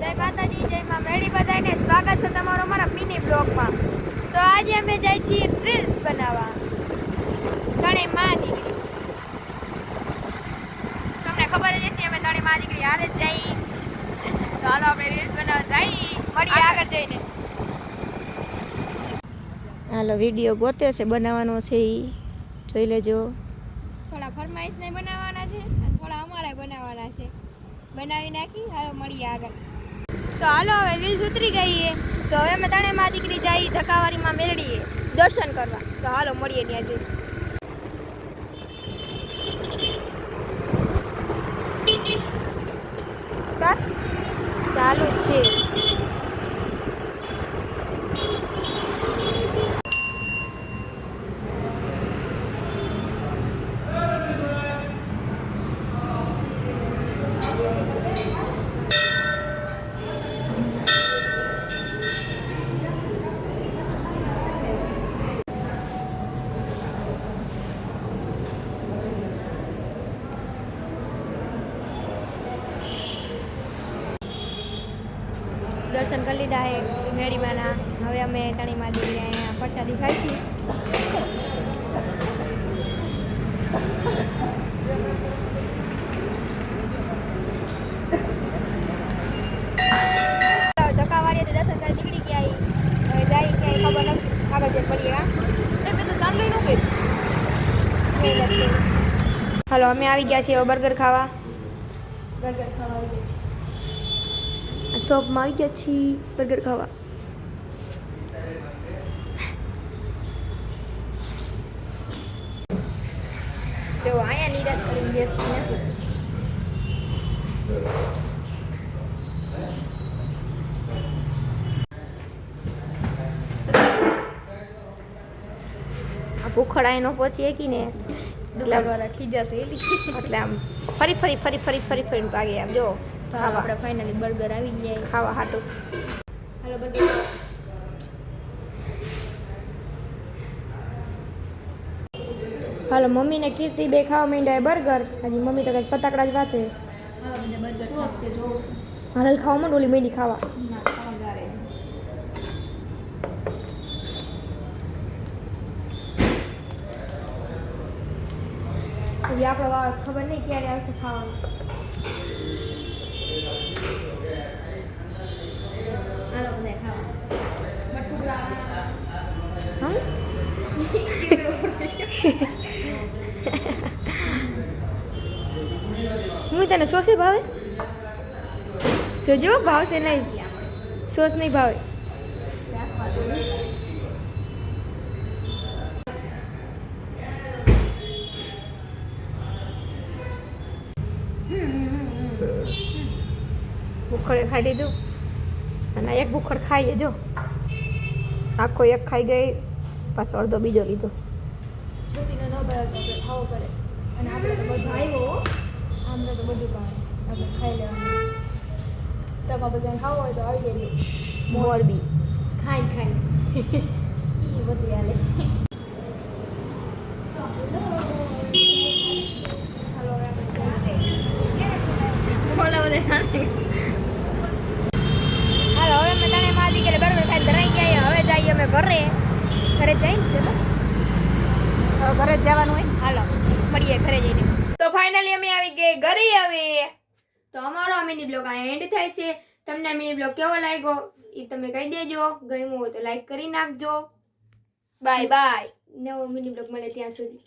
જય માતાજી, જય માં મેળી બધાને સ્વાગત છે તમારો અમારા મિની બ્લોગમાં. તો આજે અમે જાય છીએ રીલ્સ બનાવવા તણે માં દીકરી. તમને ખબર જ હશે અમે તણે માં દીકરી હાલ જ જઈ. તો હાલો આપણે રીલ્સ બનાવવા જઈ, મળીએ આગળ જઈને. હાલો વિડીયો ગોત્યો છે બનાવવાનો છે, એ જોઈ લેજો. થોડા ફરમાઈશ ને બનાવવાના છે અને થોડા અમારે બનાવવાના છે. બનાવી નાખી, હાલો મળીએ આગળ. તો હાલો હવે રીલ્સ ઉતરી ગઈ. તો હવે અમે તણે માં દીકરી જઈ ધક્કાવારીમાં મેળડીએ દર્શન કરવા. તો હાલો મળીએ ત્યાં જઈ. ચાલુ જ છે. દર્શન કરી લીધા હે મેળીમાના. હવે અમે તણીમાં જઈને અહીંયા પ્રસાદી ખાઈશું. ધક્કાવાળીએ દર્શન કરી નીકળી ગયા. હવે જાય ક્યાંય ખબર નથી, આગળ જઈને પડીએ. મેં તો ચાલુ ન ગઈ. હાલો અમે આવી ગયા છીએ બર્ગર ખાવા. બર્ગર ખાવા આવી ગયા છીએ. શોપમાં આવી ગયા છીએ બર્ગર ખાવા. જો અહીંયા નિરાશ કરીને બેસતી નથી. આ ભૂખડાઈ નો પહોંચીએ કી ને એટલે ખીજાશે એટલે આમ ફરી ફરીને ભાગે. આમ જો આપણે ફાઇનલી બર્ગર આવી ગયા ખાવા હાટું. હાલો બર્ગર. હાલો મમ્મી ને કીર્તિ બે ખાવા માંડ્યા બર્ગર. હજી મમ્મી તો કંઈક પતાકડા જ વાંચે. હાલ ખાવા માંડ, ઓલી મેડી ખાવા. હજી આપણો વાળ ખબર નહીં ક્યારે આવશે ખાવાનું. હું તને સોસે ભાવે? જોજો ભાવશે નહીં, સોસ નહીં ભાવે. ભૂખડે ખાઈ લીધું અને એક ભૂખડ ખાઈએ. જો આખો એક ખાઈ ગઈ, પાછો અડધો બીજો લીધો. છોતીને ન ભાવે તો આપણે ખાવો પડે. અને આપણે તો બધું આવ્યો, આમને તો બધું ભાવે, આપણે ખાઈ લેવાનું. તમારે બધાને ખાવું હોય તો આવી જજો. મોરબી ખાઈ એ બધું હાલે. હાલો હવે અમે તને માં દીકરી બરોબર ખાઈ ધરાઈ ગયા. હવે જઈએ અમે ઘરે જઈને હવે ઘરે જ જવાનું હોય. હાલો મળીએ ઘરે જઈને. તો ફાઇનલી અમે આવી ગઈ ઘરે. હવે તો અમારો આ મિની બ્લોગ અહીંયા એન્ડ થાય છે. તમને આ મિની બ્લોગ કેવો લાગ્યો એ તમે કહી દેજો. ગમ્યું હોય તો લાઈક કરી નાખજો. Bye bye. નવો મિની બ્લોગ મળે ત્યાં સુધી.